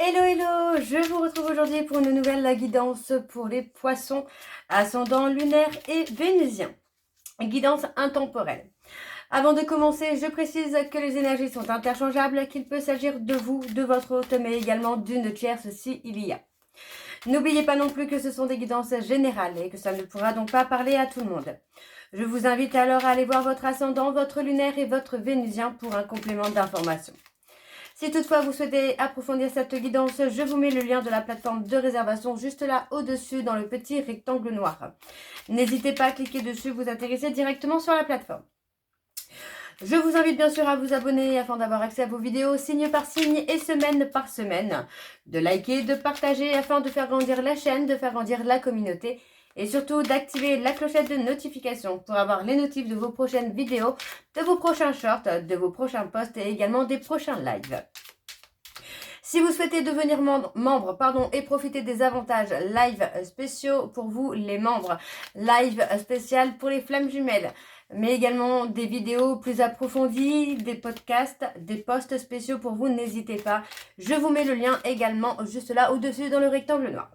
Hello hello, je vous retrouve aujourd'hui pour une nouvelle guidance pour les poissons, ascendant lunaire et vénusien. Guidance intemporelle. Avant de commencer, je précise que les énergies sont interchangeables, qu'il peut s'agir de vous, de votre hôte, mais également d'une tierce s'il y a. N'oubliez pas non plus que ce sont des guidances générales et que ça ne pourra donc pas parler à tout le monde. Je vous invite alors à aller voir votre ascendant, votre lunaire et votre vénusien pour un complément d'information. Si toutefois vous souhaitez approfondir cette guidance, je vous mets le lien de la plateforme de réservation juste là au-dessus dans le petit rectangle noir. N'hésitez pas à cliquer dessus, vous atterrissez directement sur la plateforme. Je vous invite bien sûr à vous abonner afin d'avoir accès à vos vidéos signe par signe et semaine par semaine, de liker, de partager afin de faire grandir la chaîne, de faire grandir la communauté et surtout d'activer la clochette de notification pour avoir les notifs de vos prochaines vidéos, de vos prochains shorts, de vos prochains posts et également des prochains lives. Si vous souhaitez devenir membre et profiter des avantages live spéciaux pour vous, les membres, live spécial pour les flammes jumelles, mais également des vidéos plus approfondies, des podcasts, des posts spéciaux pour vous, n'hésitez pas. Je vous mets le lien également juste là au-dessus dans le rectangle noir.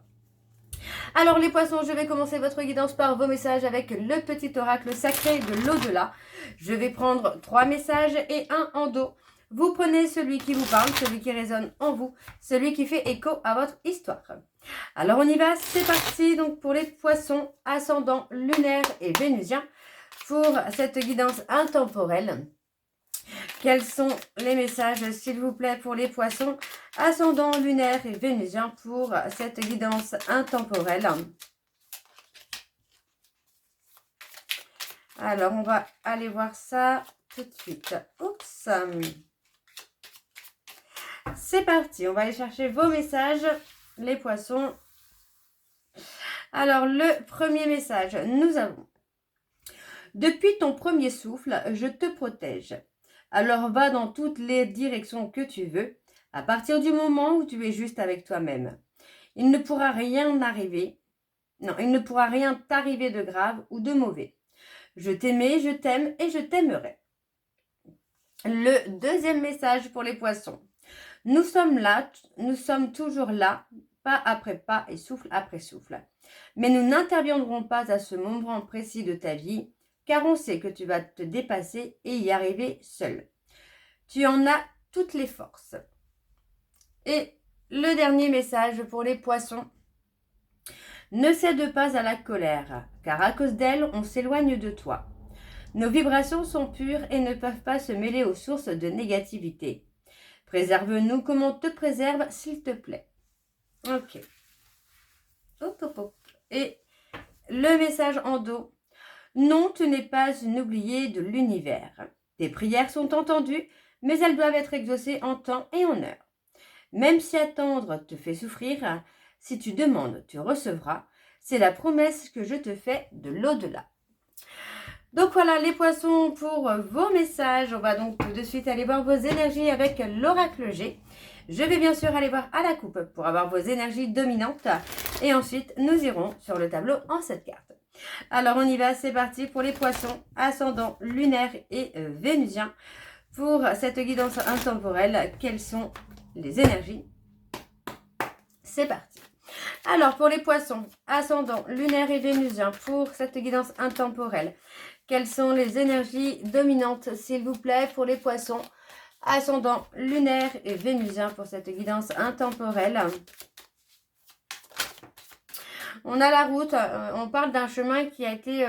Alors les poissons, je vais commencer votre guidance par vos messages avec le petit oracle sacré de l'au-delà. Je vais prendre 3 messages et un en dos. Vous prenez celui qui vous parle, celui qui résonne en vous, celui qui fait écho à votre histoire. Alors on y va, c'est parti donc pour les poissons, ascendant lunaire et vénusien, pour cette guidance intemporelle. Quels sont les messages, s'il vous plaît, pour les poissons, ascendant lunaire et vénusien pour cette guidance intemporelle? Alors, on va aller voir ça tout de suite. Oups. C'est parti, on va aller chercher vos messages, les poissons. Alors, le premier message, nous avons: depuis ton premier souffle, je te protège. Alors va dans toutes les directions que tu veux, à partir du moment où tu es juste avec toi-même. Il ne pourra rien arriver, il ne pourra rien t'arriver de grave ou de mauvais. Je t'aimais, je t'aime et je t'aimerai. Le deuxième message pour les poissons. Nous sommes là, nous sommes toujours là, pas après pas et souffle après souffle. Mais nous n'interviendrons pas à ce moment précis de ta vie, car on sait que tu vas te dépasser et y arriver seul. Tu en as toutes les forces. Et le dernier message pour les poissons. Ne cède pas à la colère, car à cause d'elle, on s'éloigne de toi. Nos vibrations sont pures et ne peuvent pas se mêler aux sources de négativité. Préserve-nous comme on te préserve, s'il te plaît. Ok. Hop, hop, hop. Et le message en dos. Non, tu n'es pas une oubliée de l'univers. Tes prières sont entendues, mais elles doivent être exaucées en temps et en heure. Même si attendre te fait souffrir, si tu demandes, tu recevras. C'est la promesse que je te fais de l'au-delà. Donc voilà les poissons pour vos messages. On va donc tout de suite aller voir vos énergies avec l'oracle G. Je vais bien sûr aller voir à la coupe pour avoir vos énergies dominantes. Et ensuite, nous irons sur le tableau en 7 cartes. Alors on y va, c'est parti pour les poissons, ascendant lunaire et vénusien. Pour cette guidance intemporelle, quelles sont les énergies? C'est parti. Alors pour les poissons, ascendant lunaire et vénusien, pour cette guidance intemporelle, quelles sont les énergies dominantes, s'il vous plaît, pour les poissons, ascendant lunaire et vénusien, pour cette guidance intemporelle? On a la route, on parle d'un chemin qui a été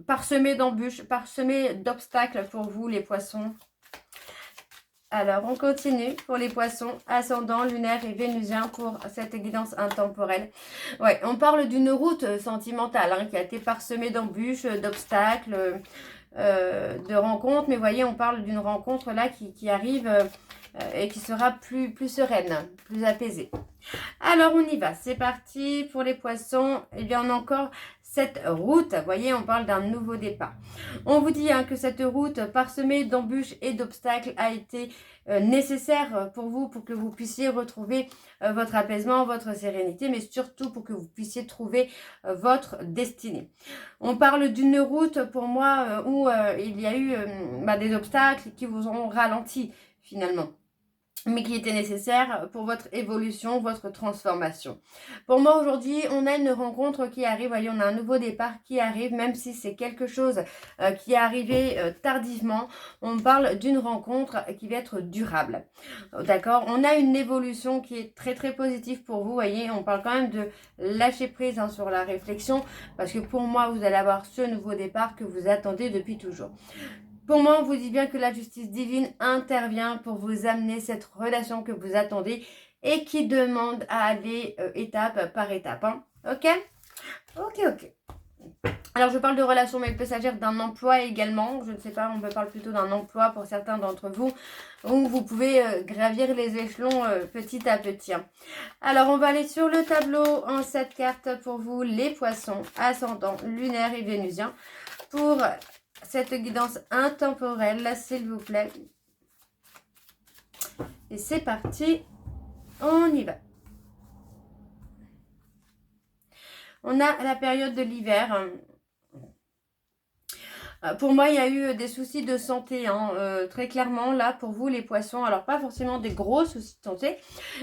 parsemé d'embûches, parsemé d'obstacles pour vous, les poissons. Alors, on continue pour les poissons, ascendant, lunaire et vénusien pour cette guidance intemporelle. Ouais, on parle d'une route sentimentale qui a été parsemée d'embûches, d'obstacles, de rencontres. Mais voyez, on parle d'une rencontre là qui arrive et qui sera plus sereine, plus apaisée. Alors, on y va. C'est parti pour les poissons. Eh bien, on a encore cette route. Vous voyez, on parle d'un nouveau départ. On vous dit que cette route parsemée d'embûches et d'obstacles a été nécessaire pour vous, pour que vous puissiez retrouver votre apaisement, votre sérénité, mais surtout pour que vous puissiez trouver votre destinée. On parle d'une route, pour moi, où il y a eu des obstacles qui vous ont ralenti, finalement. mais qui était nécessaire pour votre évolution, votre transformation. Pour moi, aujourd'hui, on a une rencontre qui arrive. Voyez, on a un nouveau départ qui arrive, même si c'est quelque chose qui est arrivé tardivement. On parle d'une rencontre qui va être durable. D'accord? On a une évolution qui est très, très positive pour vous. Voyez, on parle quand même de lâcher prise hein, sur la réflexion, parce que pour moi, vous allez avoir ce nouveau départ que vous attendez depuis toujours. Pour moi, on vous dit bien que la justice divine intervient pour vous amener cette relation que vous attendez et qui demande à aller étape par étape. Hein. Ok? Ok. Alors, je parle de relation, mais il peut s'agir d'un emploi également. Je ne sais pas, on me parle plutôt d'un emploi pour certains d'entre vous, où vous pouvez gravir les échelons petit à petit. Hein. Alors, on va aller sur le tableau en 7 cartes pour vous, les poissons, ascendant, lunaire et vénusien, pour cette guidance intemporelle, s'il vous plaît. Et c'est parti, on y va. On a la période de l'hiver. Pour moi, il y a eu des soucis de santé, hein, très clairement, là, pour vous, les poissons. Alors, pas forcément des gros soucis de santé,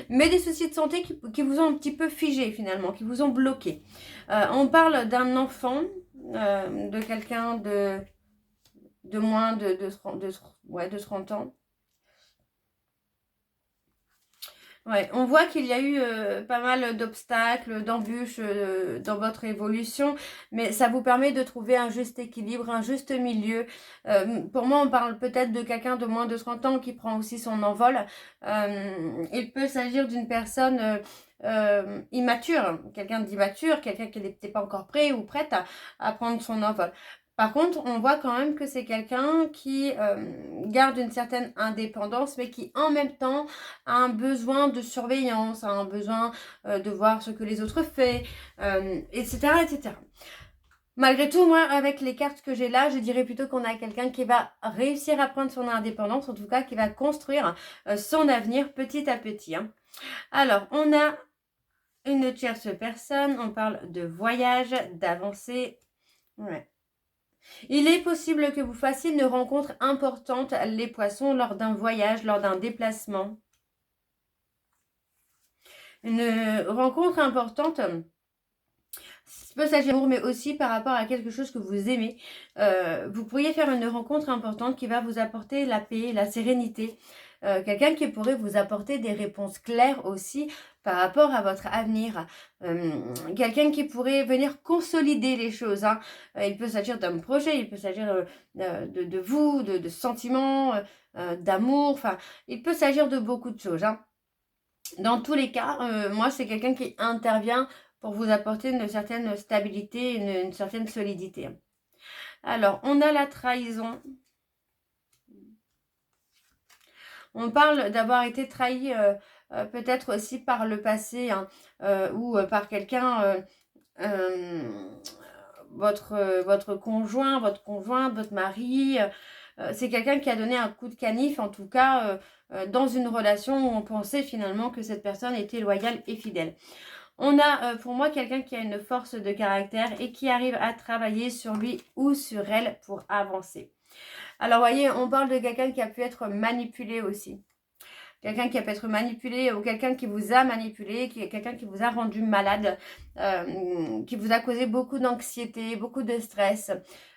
mais des soucis de santé qui vous ont un petit peu figé, finalement, qui vous ont bloqué. On parle d'un enfant, de quelqu'un de moins de 30 ans. Ouais, on voit qu'il y a eu pas mal d'obstacles, d'embûches dans votre évolution, mais ça vous permet de trouver un juste équilibre, un juste milieu. Pour moi, on parle peut-être de quelqu'un de moins de 30 ans qui prend aussi son envol. Il peut s'agir d'une personne immature, quelqu'un d'immature, quelqu'un qui n'était pas encore prêt ou prête à prendre son envol. Par contre, on voit quand même que c'est quelqu'un qui garde une certaine indépendance, mais qui en même temps a un besoin de surveillance, a un besoin de voir ce que les autres font, etc., etc. Malgré tout, moi, avec les cartes que j'ai là, je dirais plutôt qu'on a quelqu'un qui va réussir à prendre son indépendance, en tout cas qui va construire son avenir petit à petit. Hein. Alors, on a une tierce personne, on parle de voyage, d'avancée. Ouais. Il est possible que vous fassiez une rencontre importante, les poissons, lors d'un voyage, lors d'un déplacement. Une rencontre importante peut s'agir d'amour, mais aussi par rapport à quelque chose que vous aimez. Vous pourriez faire une rencontre importante qui va vous apporter la paix, la sérénité. Quelqu'un qui pourrait vous apporter des réponses claires aussi par rapport à votre avenir. Quelqu'un qui pourrait venir consolider les choses. Hein. Il peut s'agir d'un projet, il peut s'agir de vous, de sentiments, d'amour. Enfin, il peut s'agir de beaucoup de choses. Hein. Dans tous les cas, moi, c'est quelqu'un qui intervient pour vous apporter une certaine stabilité, une certaine solidité. Alors, on a la trahison. On parle d'avoir été trahi peut-être aussi par le passé hein, ou par quelqu'un, votre conjoint, votre conjointe, votre mari. C'est quelqu'un qui a donné un coup de canif, en tout cas, dans une relation où on pensait finalement que cette personne était loyale et fidèle. On a pour moi quelqu'un qui a une force de caractère et qui arrive à travailler sur lui ou sur elle pour avancer. Alors, voyez, on parle de quelqu'un qui a pu être manipulé aussi. Quelqu'un qui a pu être manipulé ou quelqu'un qui vous a manipulé, quelqu'un qui vous a rendu malade, qui vous a causé beaucoup d'anxiété, beaucoup de stress.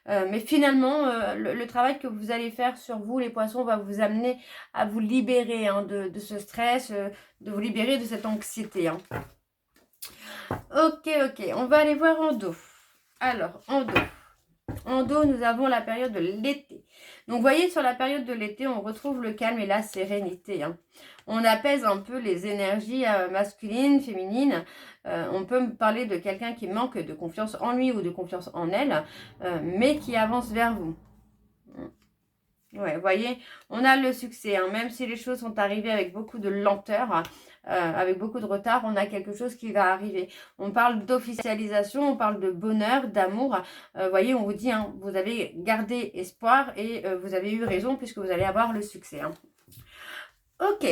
Mais finalement, le travail que vous allez faire sur vous, les poissons, va vous amener à vous libérer hein, de ce stress, de vous libérer de cette anxiété. Hein. Ok, on va aller voir en dos. Alors, en dos. En dos, nous avons la période de l'été. Donc, vous voyez, sur la période de l'été, on retrouve le calme et la sérénité. Hein. On apaise un peu les énergies masculines, féminines. On peut me parler de quelqu'un qui manque de confiance en lui ou de confiance en elle, mais qui avance vers vous. Ouais, vous voyez, on a le succès. Hein. Même si les choses sont arrivées avec beaucoup de lenteur, avec beaucoup de retard, on a quelque chose qui va arriver. On parle d'officialisation, on parle de bonheur, d'amour. Vous voyez, on vous dit, hein, vous avez gardé espoir et vous avez eu raison puisque vous allez avoir le succès. Hein. Ok.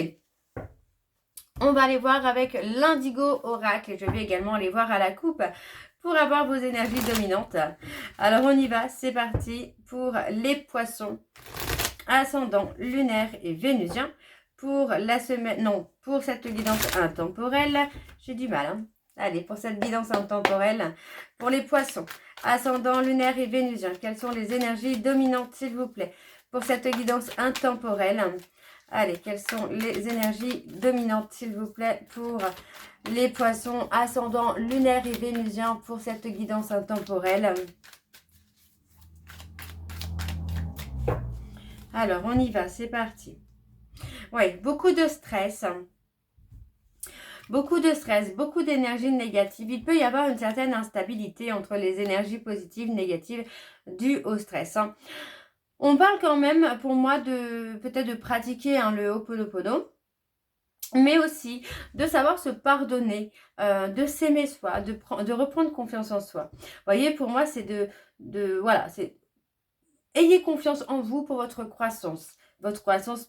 On va aller voir avec l'indigo oracle. Je vais également aller voir à la coupe pour avoir vos énergies dominantes. Alors, on y va. C'est parti pour les poissons. Ascendant lunaire et vénusien pour la semaine, non, pour cette guidance intemporelle. J'ai du mal, hein. Allez, pour cette guidance intemporelle, pour les poissons, ascendant lunaire et vénusien, quelles sont les énergies dominantes, s'il vous plaît, pour cette guidance intemporelle? Allez, quelles sont les énergies dominantes, s'il vous plaît, pour les poissons, ascendant lunaire et vénusien, pour cette guidance intemporelle? Alors, on y va, c'est parti. Oui, beaucoup de stress. Beaucoup de stress, beaucoup d'énergie négative. Il peut y avoir une certaine instabilité entre les énergies positives, négatives dues au stress. On parle quand même, pour moi, de peut-être de pratiquer le Ho'oponopono, mais aussi de savoir se pardonner, de s'aimer soi, de reprendre confiance en soi. Vous voyez, pour moi, c'est voilà, c'est ayez confiance en vous pour votre croissance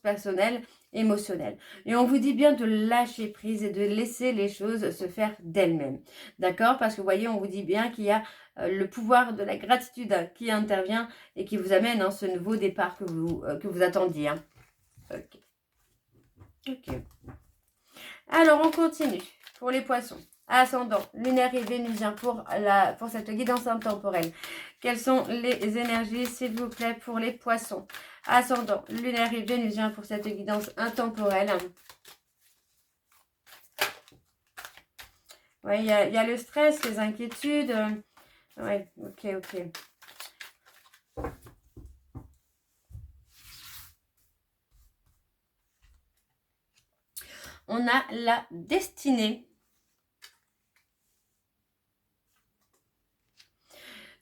personnelle, émotionnelle. Et on vous dit bien de lâcher prise et de laisser les choses se faire d'elles-mêmes. D'accord? Parce que vous voyez, on vous dit bien qu'il y a le pouvoir de la gratitude qui intervient et qui vous amène ce nouveau départ que vous attendiez. Hein. Ok. Ok. Alors, on continue pour les poissons. Ascendant, lunaire et vénusien pour cette guidance intemporelle. Quelles sont les énergies, s'il vous plaît, pour les poissons? Ascendant, lunaire et vénusien pour cette guidance intemporelle. Oui, il y a le stress, les inquiétudes. Oui, ok. On a la destinée.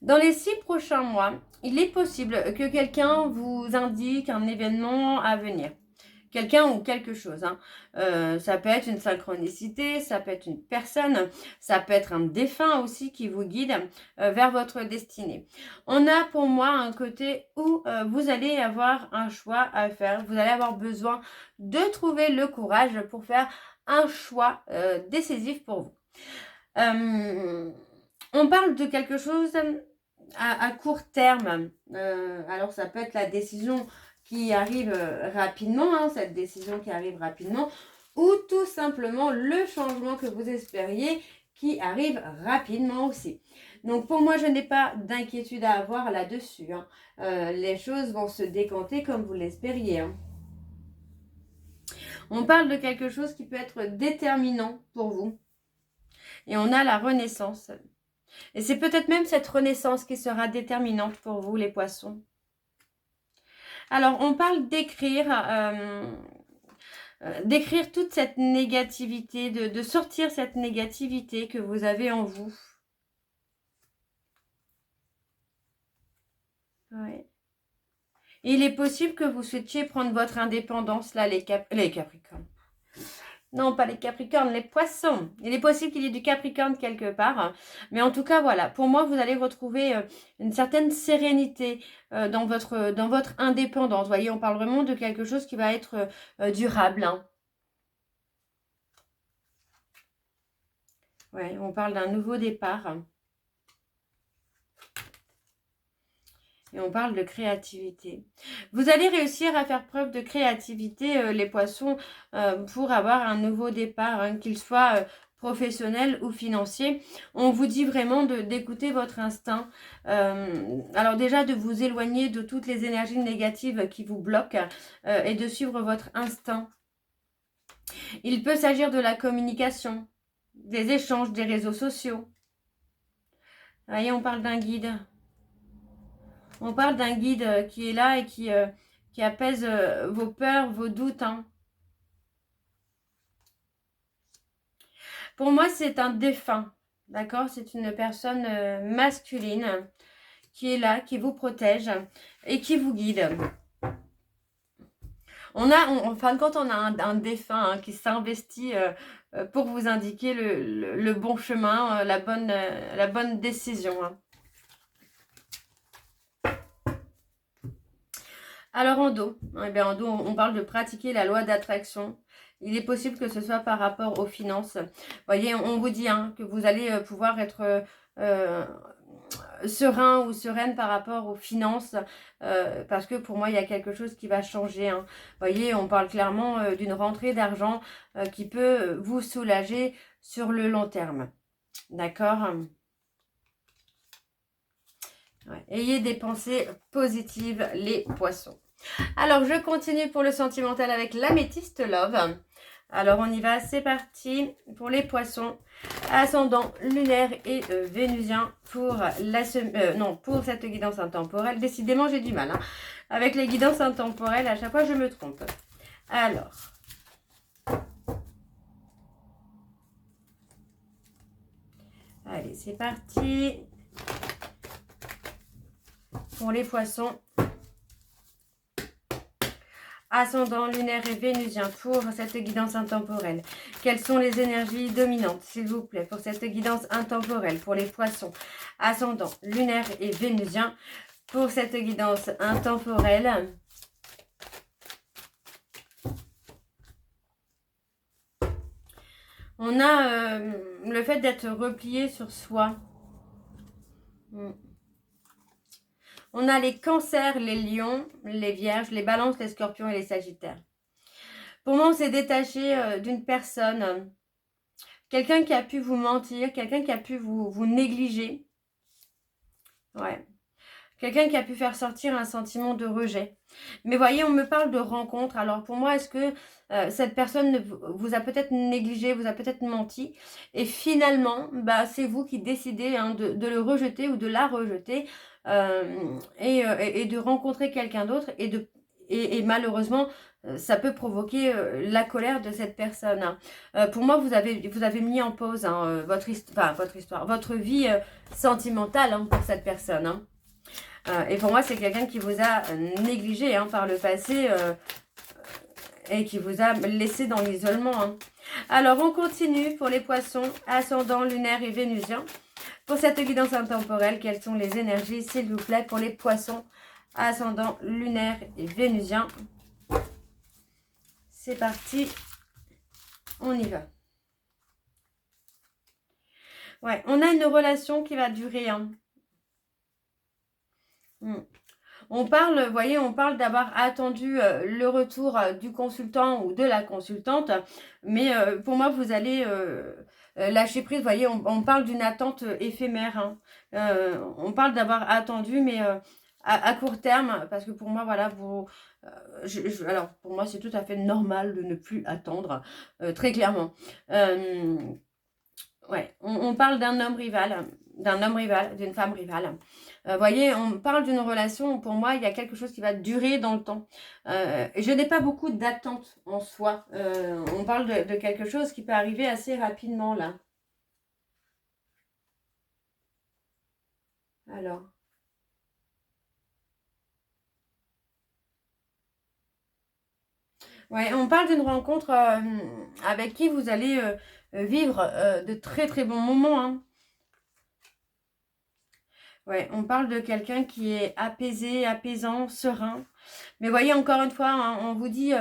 Dans les 6 prochains mois, il est possible que quelqu'un vous indique un événement à venir. Quelqu'un ou quelque chose. Hein. Ça peut être une synchronicité, ça peut être une personne, ça peut être un défunt aussi qui vous guide vers votre destinée. On a pour moi un côté où vous allez avoir un choix à faire. Vous allez avoir besoin de trouver le courage pour faire un choix décisif pour vous. On parle de quelque chose à court terme. Alors, ça peut être la décision qui arrive rapidement, hein, cette décision qui arrive rapidement, ou tout simplement le changement que vous espériez qui arrive rapidement aussi. Donc, pour moi, je n'ai pas d'inquiétude à avoir là-dessus. Hein. Les choses vont se décanter comme vous l'espériez. Hein. On parle de quelque chose qui peut être déterminant pour vous. Et on a la renaissance. Et c'est peut-être même cette renaissance qui sera déterminante pour vous, les poissons. Alors, on parle d'écrire toute cette négativité, de sortir cette négativité que vous avez en vous. Ouais. Il est possible que vous souhaitiez prendre votre indépendance, là, les Capricornes. Non, pas les Capricornes, les poissons. Il est possible qu'il y ait du Capricorne quelque part. Mais en tout cas, voilà. Pour moi, vous allez retrouver une certaine sérénité dans votre indépendance. Vous voyez, on parle vraiment de quelque chose qui va être durable. Hein. Ouais, on parle d'un nouveau départ. Et on parle de créativité. Vous allez réussir à faire preuve de créativité, les poissons, pour avoir un nouveau départ, hein, qu'il soit professionnel ou financier. On vous dit vraiment d'écouter votre instinct. Alors déjà, de vous éloigner de toutes les énergies négatives qui vous bloquent et de suivre votre instinct. Il peut s'agir de la communication, des échanges, des réseaux sociaux. Vous voyez, on parle d'un guide. On parle d'un guide qui est là et qui apaise vos peurs, vos doutes. Hein. Pour moi, c'est un défunt. D'accord? C'est une personne masculine qui est là, qui vous protège et qui vous guide. En fin de compte, on a un défunt qui s'investit pour vous indiquer le bon chemin, la bonne décision. Hein. Alors en dos, on parle de pratiquer la loi d'attraction. Il est possible que ce soit par rapport aux finances. Vous voyez, on vous dit que vous allez pouvoir être serein ou sereine par rapport aux finances, parce que pour moi, il y a quelque chose qui va changer. Hein. Vous voyez, on parle clairement d'une rentrée d'argent qui peut vous soulager sur le long terme. D'accord? Ouais. Ayez des pensées positives, les poissons. Alors, je continue pour le sentimental avec l'améthyste love. Alors, on y va, c'est parti pour les poissons. Ascendant lunaire et vénusien pour pour cette guidance intemporelle. Décidément, j'ai du mal. Hein. Avec les guidances intemporelles, à chaque fois, je me trompe. Alors. Allez, c'est parti. Pour les poissons. Ascendant lunaire et vénusien pour cette guidance intemporelle. Quelles sont les énergies dominantes, s'il vous plaît, pour cette guidance intemporelle, pour les poissons? Ascendant lunaire et vénusien pour cette guidance intemporelle. On a le fait d'être replié sur soi. On a les cancers, les lions, les vierges, les balances, les scorpions et les sagittaires. Pour moi, on s'est détaché d'une personne, quelqu'un qui a pu vous mentir, quelqu'un qui a pu vous négliger. Ouais. Quelqu'un qui a pu faire sortir un sentiment de rejet. Mais voyez, on me parle de rencontre. Alors pour moi, est-ce que cette personne vous a peut-être négligé, vous a peut-être menti? Et finalement, bah, c'est vous qui décidez hein, de le rejeter ou de la rejeter et de rencontrer quelqu'un d'autre. Et malheureusement, ça peut provoquer la colère de cette personne. Hein. Pour moi, vous avez mis en pause hein, votre vie sentimentale hein, pour cette personne. Hein. Et pour moi, c'est quelqu'un qui vous a négligé hein, par le passé et qui vous a laissé dans l'isolement. Hein. Alors, on continue pour les poissons, ascendant lunaire et vénusien. Pour cette guidance intemporelle, quelles sont les énergies, s'il vous plaît, pour les poissons, ascendant lunaire et vénusien? C'est parti, on y va. Ouais, on a une relation qui va durer. Hein. On parle, vous voyez, on parle d'avoir attendu le retour du consultant ou de la consultante, mais pour moi, vous allez lâcher prise. Vous voyez, on parle d'une attente éphémère. Hein. On parle d'avoir attendu, mais à court terme, parce que pour moi, voilà, alors, pour moi, c'est tout à fait normal de ne plus attendre, très clairement. Ouais, on parle d'un homme rival, d'une femme rivale. Voyez, on parle d'une relation, pour moi, il y a quelque chose qui va durer dans le temps. Je n'ai pas beaucoup d'attentes en soi. On parle de quelque chose qui peut arriver assez rapidement, là. Alors. Ouais, on parle d'une rencontre avec qui vous allez vivre de très très bons moments, hein. Ouais, on parle de quelqu'un qui est apaisé, apaisant, serein. Mais voyez, encore une fois, hein, on vous dit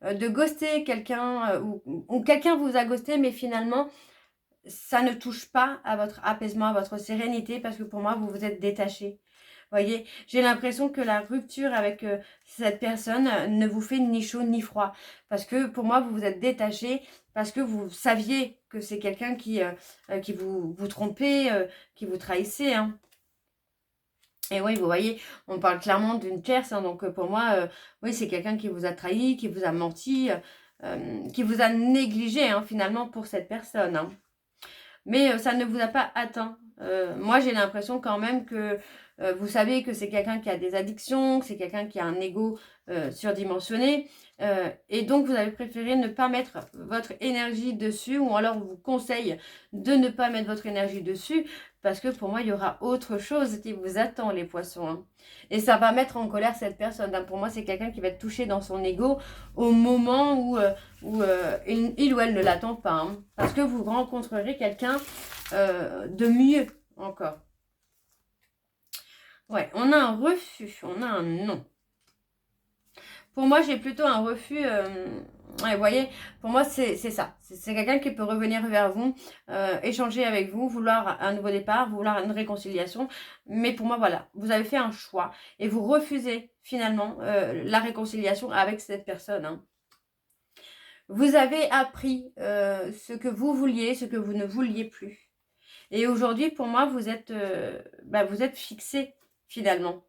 de ghoster quelqu'un ou quelqu'un vous a ghosté, mais finalement, ça ne touche pas à votre apaisement, à votre sérénité, parce que pour moi, vous vous êtes détaché. Voyez, j'ai l'impression que la rupture avec cette personne ne vous fait ni chaud ni froid. Parce que pour moi, vous vous êtes détaché, parce que vous saviez que c'est quelqu'un qui vous trompait, qui vous trahissait. Hein. Et oui, vous voyez, on parle clairement d'une tierce. Hein, donc pour moi, oui, c'est quelqu'un qui vous a trahi, qui vous a menti, qui vous a négligé hein, finalement pour cette personne. Hein. Mais ça ne vous a pas atteint. Moi, j'ai l'impression quand même que vous savez que c'est quelqu'un qui a des addictions, que c'est quelqu'un qui a un ego surdimensionné. Et donc, vous avez préféré ne pas mettre votre énergie dessus, ou alors on vous conseille de ne pas mettre votre énergie dessus, parce que pour moi, il y aura autre chose qui vous attend, les poissons. Hein. Et ça va mettre en colère cette personne. Hein. Pour moi, c'est quelqu'un qui va être touché dans son ego au moment où il ou elle ne l'attend pas. Hein. Parce que vous rencontrerez quelqu'un de mieux encore. Ouais, on a un refus, on a un non. Pour moi, j'ai plutôt un refus Ouais, vous voyez, pour moi, c'est ça. C'est quelqu'un qui peut revenir vers vous, échanger avec vous, vouloir un nouveau départ, vouloir une réconciliation. Mais pour moi, voilà, vous avez fait un choix et vous refusez finalement la réconciliation avec cette personne. Hein. Vous avez appris ce que vous vouliez, ce que vous ne vouliez plus. Et aujourd'hui, pour moi, vous êtes fixé finalement.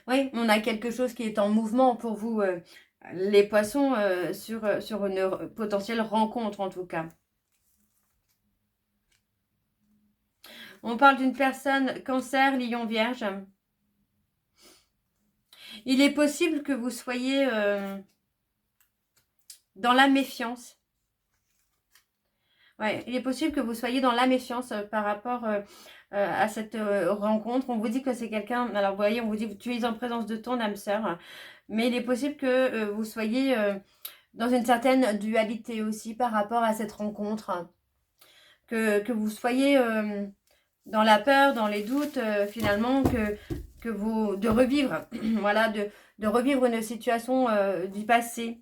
Oui, on a quelque chose qui est en mouvement pour vous, les poissons, sur une potentielle rencontre en tout cas. On parle d'une personne cancer, lion, vierge. Il est possible que vous soyez dans la méfiance. Ouais, il est possible que vous soyez dans la méfiance par rapport à cette rencontre. On vous dit que c'est quelqu'un, alors vous voyez, on vous dit que tu es en présence de ton âme sœur, mais il est possible que vous soyez dans une certaine dualité aussi par rapport à cette rencontre. Que vous soyez dans la peur, dans les doutes, finalement, de revivre, voilà, de revivre une situation du passé.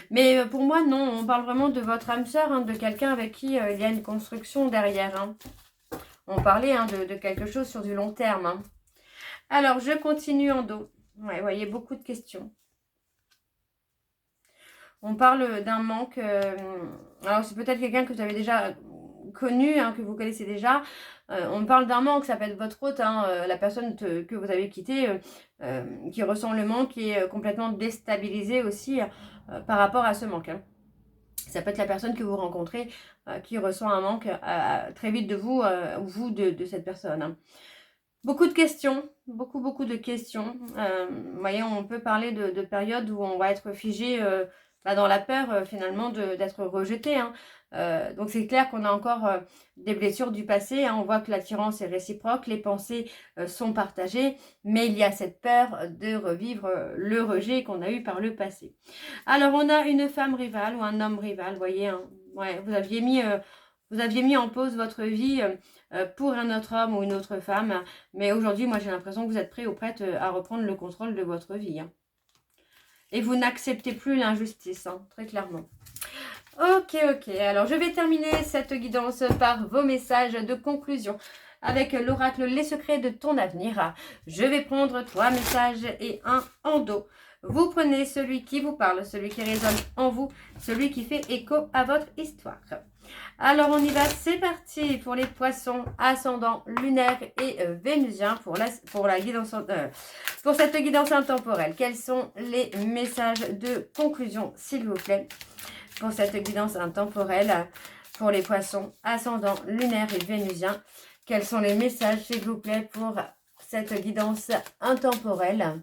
Mais pour moi, non, on parle vraiment de votre âme sœur, hein, de quelqu'un avec qui il y a une construction derrière. Hein. On parlait de quelque chose sur du long terme. Hein. Alors, je continue en dos. Ouais, vous voyez, beaucoup de questions. On parle d'un manque. Alors, c'est peut-être quelqu'un que vous avez déjà connu, hein, que vous connaissez déjà. On parle d'un manque, ça peut être votre hôte, hein, la personne que vous avez quittée, qui ressent le manque et est complètement déstabilisée aussi par rapport à ce manque. Hein. Ça peut être la personne que vous rencontrez qui ressent un manque très vite de vous, ou vous de cette personne. Hein. Beaucoup de questions, beaucoup de questions. Vous voyez, on peut parler de périodes où on va être figé dans la peur finalement d'être rejeté. Hein. Donc c'est clair qu'on a encore des blessures du passé. Hein. On voit que l'attirance est réciproque, les pensées sont partagées, mais il y a cette peur de revivre le rejet qu'on a eu par le passé. Alors on a une femme rivale ou un homme rival, vous voyez. Hein. Ouais, vous aviez mis en pause votre vie pour un autre homme ou une autre femme. Mais aujourd'hui, moi, j'ai l'impression que vous êtes prêt ou prête à reprendre le contrôle de votre vie. Hein. Et vous n'acceptez plus l'injustice, hein, très clairement. Ok. Alors, je vais terminer cette guidance par vos messages de conclusion. Avec l'oracle Les secrets de ton avenir. Je vais prendre 3 messages et un en dos. Vous prenez celui qui vous parle, celui qui résonne en vous, celui qui fait écho à votre histoire. Alors on y va, c'est parti pour les poissons, ascendant lunaire et vénusien pour la guidance, pour cette guidance intemporelle. Quels sont les messages de conclusion, s'il vous plaît, pour cette guidance intemporelle pour les poissons, ascendant lunaire et vénusien? Quels sont les messages, s'il vous plaît, pour cette guidance intemporelle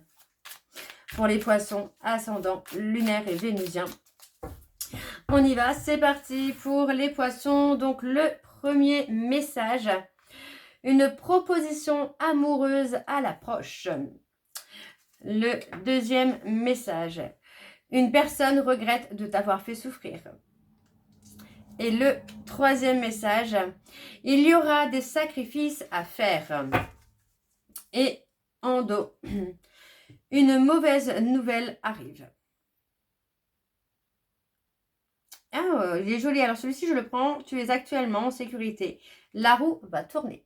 pour les poissons, ascendant lunaire et vénusien? On y va, c'est parti pour les poissons. Donc le premier message, une proposition amoureuse à l'approche. Le deuxième message, une personne regrette de t'avoir fait souffrir. Et le troisième message, il y aura des sacrifices à faire. Et en dos, une mauvaise nouvelle arrive. Ah, il est joli. Alors celui-ci, je le prends. Tu es actuellement en sécurité. La roue va tourner.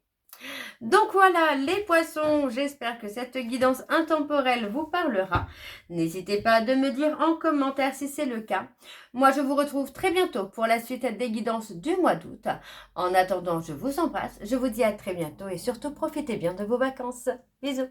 Donc voilà les poissons, j'espère que cette guidance intemporelle vous parlera. N'hésitez pas de me dire en commentaire si c'est le cas. Moi je vous retrouve très bientôt pour la suite des guidances du mois d'août. En attendant, je vous embrasse, je vous dis à très bientôt et surtout profitez bien de vos vacances. Bisous.